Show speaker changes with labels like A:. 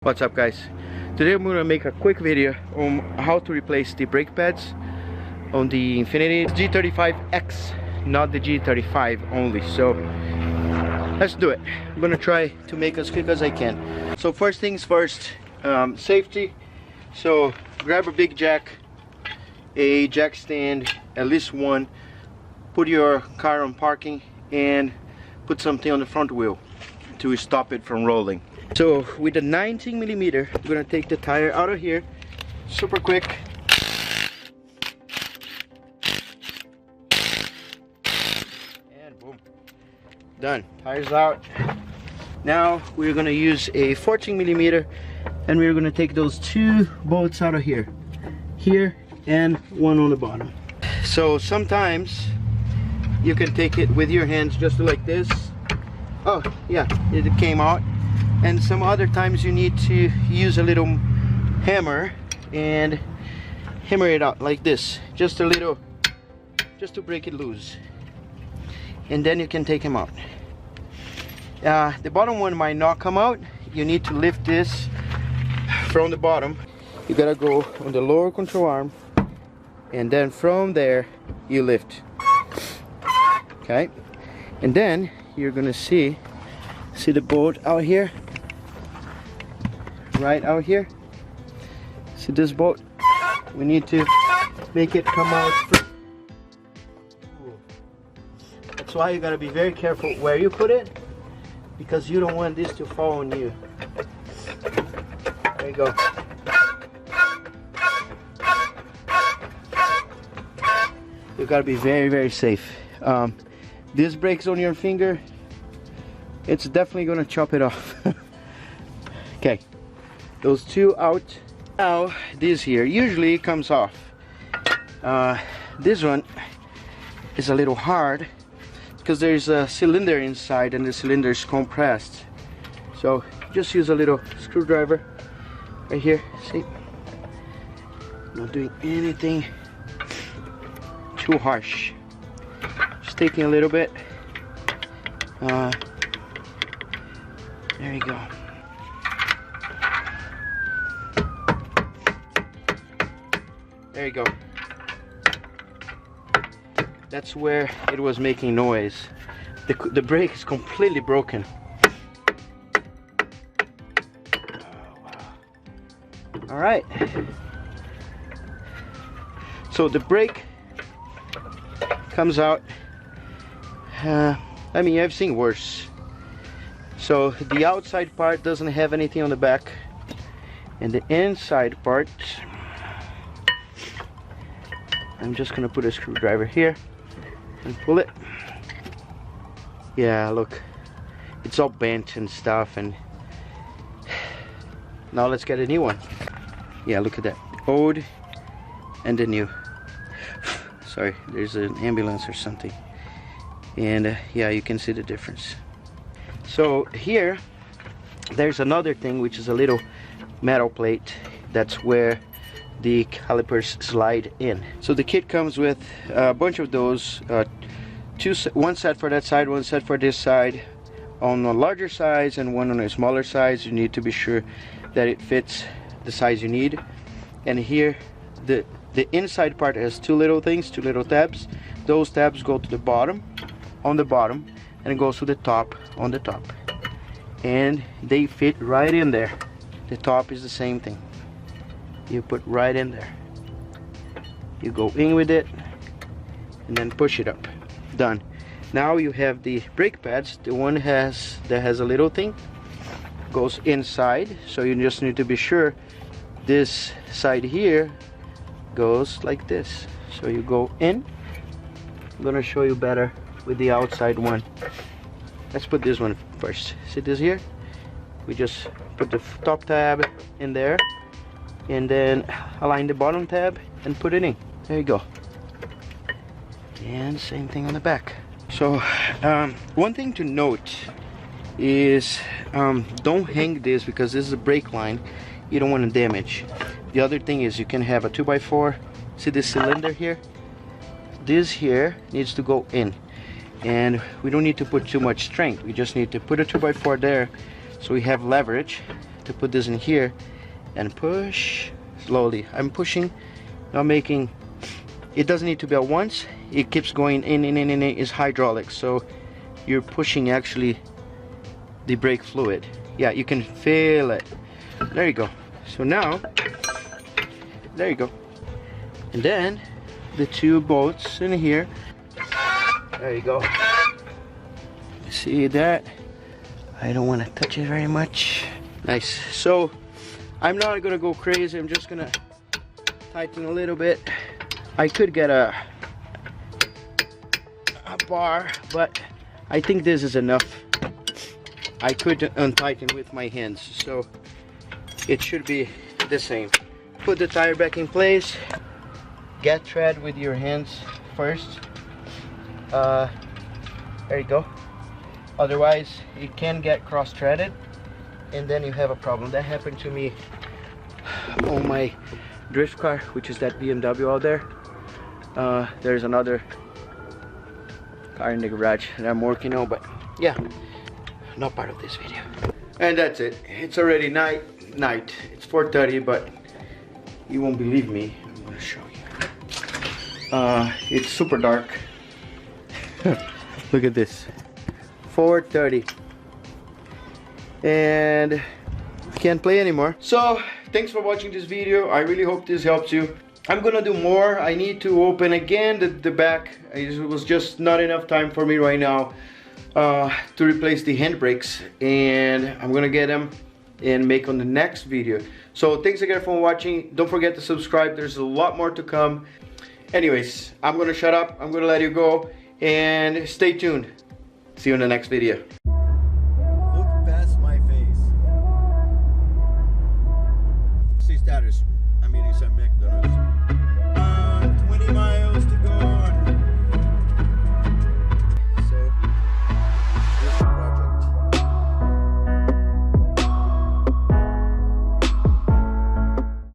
A: What's up, guys? Today I'm gonna make a quick video on how to replace the brake pads on the Infiniti G35x, not the G35 only. So let's do it. I'm gonna try to make as quick as I can. So first things first, safety. So grab a big jack, a jack stand, at least one. Put your car on parking and put something on the front wheel to stop it from rolling. So with a 19mm, I'm gonna take the tire out of here super quick. And boom, done. Tires out. Now we're gonna use a 14mm and we're gonna take those two bolts out of here and one on the bottom. So sometimes you can take it with your hands just like this. Oh yeah, it came out. And some other times you need to use a little hammer and hammer it out like this, just a little, just to break it loose, and then you can take them out. The bottom one might not come out. You need to lift this from the bottom. You gotta go on the lower control arm, and then from there you lift. Okay, and then you're gonna see the bolt out here. Right out here, see this bolt? We need to make it come out. That's why you gotta be very careful where you put it, because you don't want this to fall on you. There you go. You gotta be very, very safe. This breaks on your finger, it's definitely gonna chop it off. Okay. Those two out. Now this here usually comes off. This one is a little hard because there's a cylinder inside and the cylinder is compressed. So just use a little screwdriver right here. See, not doing anything too harsh, just taking a little bit. There you go. There you go. That's where it was making noise. The brake is completely broken. Oh, wow. All right. So the brake comes out. I mean, I've seen worse. So the outside part doesn't have anything on the back, and the inside part, I'm just gonna put a screwdriver here and pull it. Yeah, look, it's all bent and stuff. And now let's get a new one. Yeah, look at that, the old and the new. Sorry, there's an ambulance or something. And yeah, you can see the difference. So here there's another thing, which is a little metal plate. That's where the calipers slide in. So the kit comes with a bunch of those, one set for that side, one set for this side, on a larger size and one on a smaller size. You need to be sure that it fits the size you need. And here the inside part has two little things, two little tabs. Those tabs go to the bottom, on the bottom, and it goes to the top, on the top, and they fit right in there. The top is the same thing. You put right in there, you go in with it and then push it up. Done. Now you have the brake pads. The one that has a little thing goes inside, so you just need to be sure this side here goes like this. So you go in. I'm gonna show you better with the outside one. Let's put this one first. See this here? We just put the top tab in there and then align the bottom tab and put it in. There you go. And same thing on the back. So one thing to note is don't hang this, because this is a brake line. You don't want to damage. The other thing is you can have a 2x4. See this cylinder here? This here needs to go in, and we don't need to put too much strength. We just need to put a 2x4 there so we have leverage to put this in here and push slowly. I'm pushing, not making, it doesn't need to be at once. It keeps going in. It's hydraulic, so you're pushing actually the brake fluid. Yeah, you can feel it. There you go. So now, there you go. And then the two bolts in here. There you go. See that? I don't want to touch it very much. Nice. So I'm not gonna go crazy. I'm just gonna tighten a little bit. I could get a bar, but I think this is enough. I could untighten with my hands, so it should be the same. Put the tire back in place. Get tread with your hands first. There you go. Otherwise it can get cross-threaded and then you have a problem. That happened to me on my drift car, which is that BMW out there. There's another car in the garage that I'm working on, but yeah, not part of this video. And that's it. It's already night. It's 4:30, but you won't believe me. I'm gonna show you. It's super dark. Look at this. 4:30 and can't play anymore. So thanks for watching this video. I really hope this helps you. I'm gonna do more. I need to open again the back. It was just not enough time for me right now to replace the handbrakes, and I'm gonna get them and make on the next video. So thanks again for watching. Don't forget to subscribe. There's a lot more to come. Anyways, I'm gonna shut up. I'm gonna let you go and stay tuned. See you in the next video.
B: Look past my face. Si status, American McDonald's.